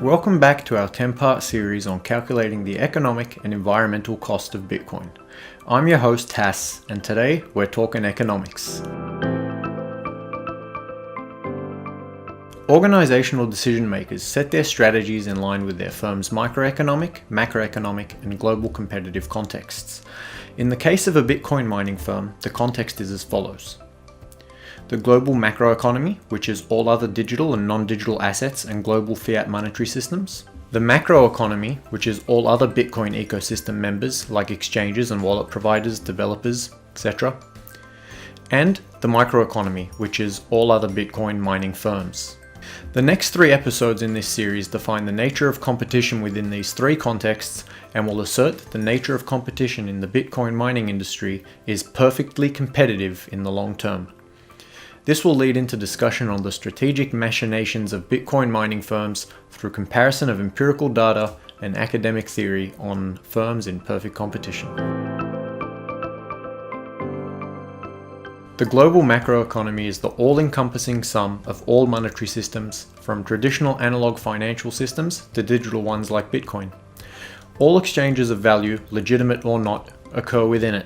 Welcome back to our 10-part series on calculating the economic and environmental cost of Bitcoin. I'm your host Tass, and today we're talking economics. Organizational decision makers set their strategies in line with their firm's microeconomic, macroeconomic, and global competitive contexts. In the case of a Bitcoin mining firm, the context is as follows. The global macroeconomy, which is all other digital and non-digital assets and global fiat monetary systems. The macroeconomy, which is all other Bitcoin ecosystem members like exchanges and wallet providers, developers, etc. And the microeconomy, which is all other Bitcoin mining firms. The next 3 episodes in this series define the nature of competition within these 3 contexts and will assert that the nature of competition in the Bitcoin mining industry is perfectly competitive in the long term. This will lead into discussion on the strategic machinations of Bitcoin mining firms through comparison of empirical data and academic theory on firms in perfect competition. The global macroeconomy is the all-encompassing sum of all monetary systems, from traditional analog financial systems to digital ones like Bitcoin. All exchanges of value, legitimate or not, occur within it.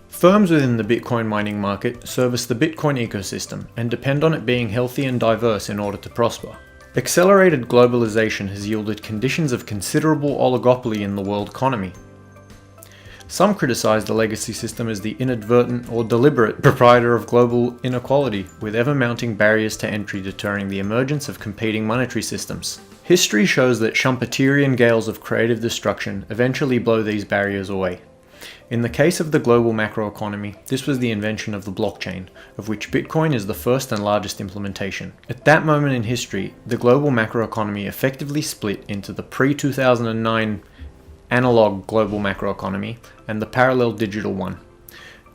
Firms within the Bitcoin mining market service the Bitcoin ecosystem and depend on it being healthy and diverse in order to prosper. Accelerated globalization has yielded conditions of considerable oligopoly in the world economy. Some criticize the legacy system as the inadvertent or deliberate proprietor of global inequality, with ever-mounting barriers to entry deterring the emergence of competing monetary systems. History shows that Schumpeterian gales of creative destruction eventually blow these barriers away. In the case of the global macroeconomy, this was the invention of the blockchain, of which Bitcoin is the first and largest implementation. At that moment in history, the global macroeconomy effectively split into the pre-2009 analog global macroeconomy and the parallel digital one.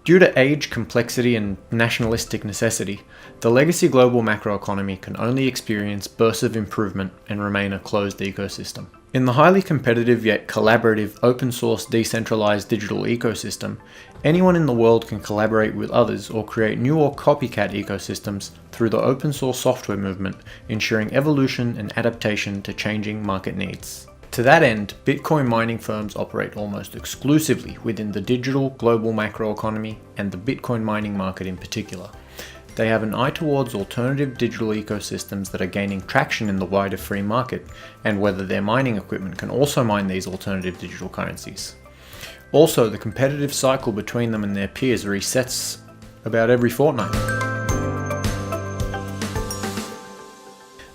Due to age, complexity, and nationalistic necessity, the legacy global macroeconomy can only experience bursts of improvement and remain a closed ecosystem. In the highly competitive yet collaborative open source decentralized digital ecosystem, anyone in the world can collaborate with others or create new or copycat ecosystems through the open source software movement, ensuring evolution and adaptation to changing market needs. To that end, Bitcoin mining firms operate almost exclusively within the digital global macroeconomy and the Bitcoin mining market in particular. They have an eye towards alternative digital ecosystems that are gaining traction in the wider free market, and whether their mining equipment can also mine these alternative digital currencies. Also, the competitive cycle between them and their peers resets about every fortnight.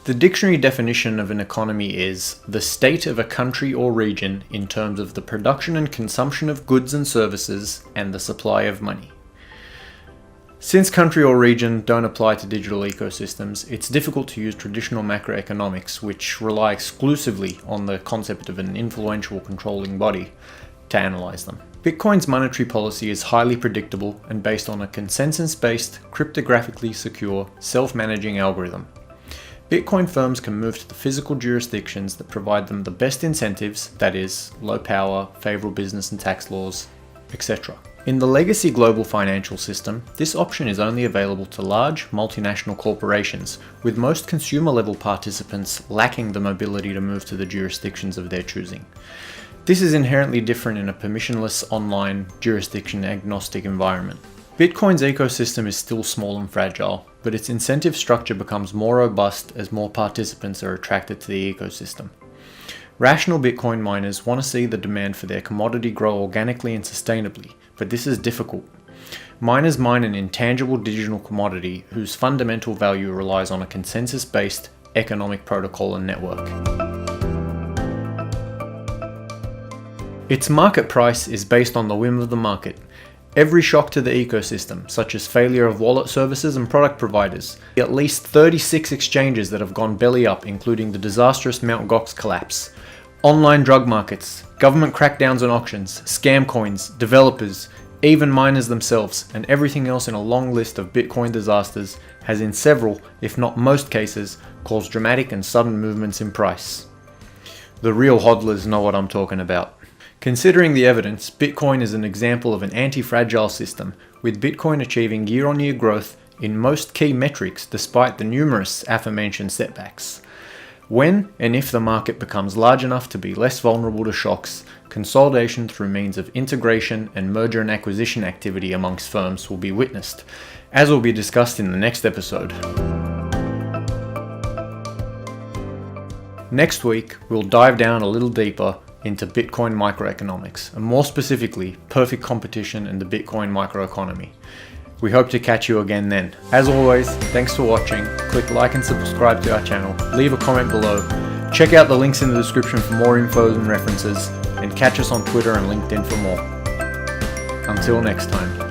The dictionary definition of an economy is the state of a country or region in terms of the production and consumption of goods and services and the supply of money. Since country or region don't apply to digital ecosystems, it's difficult to use traditional macroeconomics, which rely exclusively on the concept of an influential controlling body, to analyze them. Bitcoin's monetary policy is highly predictable and based on a consensus-based, cryptographically secure, self-managing algorithm. Bitcoin firms can move to the physical jurisdictions that provide them the best incentives, that is, low power, favorable business and tax laws, etc. In the legacy global financial system, this option is only available to large, multinational corporations, with most consumer-level participants lacking the mobility to move to the jurisdictions of their choosing. This is inherently different in a permissionless, online, jurisdiction-agnostic environment. Bitcoin's ecosystem is still small and fragile, but its incentive structure becomes more robust as more participants are attracted to the ecosystem. Rational Bitcoin miners want to see the demand for their commodity grow organically and sustainably, but this is difficult. Miners mine an intangible digital commodity whose fundamental value relies on a consensus-based economic protocol and network. Its market price is based on the whim of the market. Every shock to the ecosystem, such as failure of wallet services and product providers, at least 36 exchanges that have gone belly up, including the disastrous Mt. Gox collapse, online drug markets, government crackdowns on auctions, scam coins, developers, even miners themselves, and everything else in a long list of Bitcoin disasters has in several, if not most cases, caused dramatic and sudden movements in price. The real hodlers know what I'm talking about. Considering the evidence, Bitcoin is an example of an anti-fragile system, with Bitcoin achieving year-on-year growth in most key metrics despite the numerous aforementioned setbacks. When and if the market becomes large enough to be less vulnerable to shocks, consolidation through means of integration and merger and acquisition activity amongst firms will be witnessed, as will be discussed in the next episode. Next week, we'll dive down a little deeper into Bitcoin microeconomics, and more specifically, perfect competition and the Bitcoin microeconomy. We hope to catch you again then. As always, thanks for watching. Click like and subscribe to our channel. Leave a comment below. Check out the links in the description for more info and references, and catch us on Twitter and LinkedIn for more. Until next time.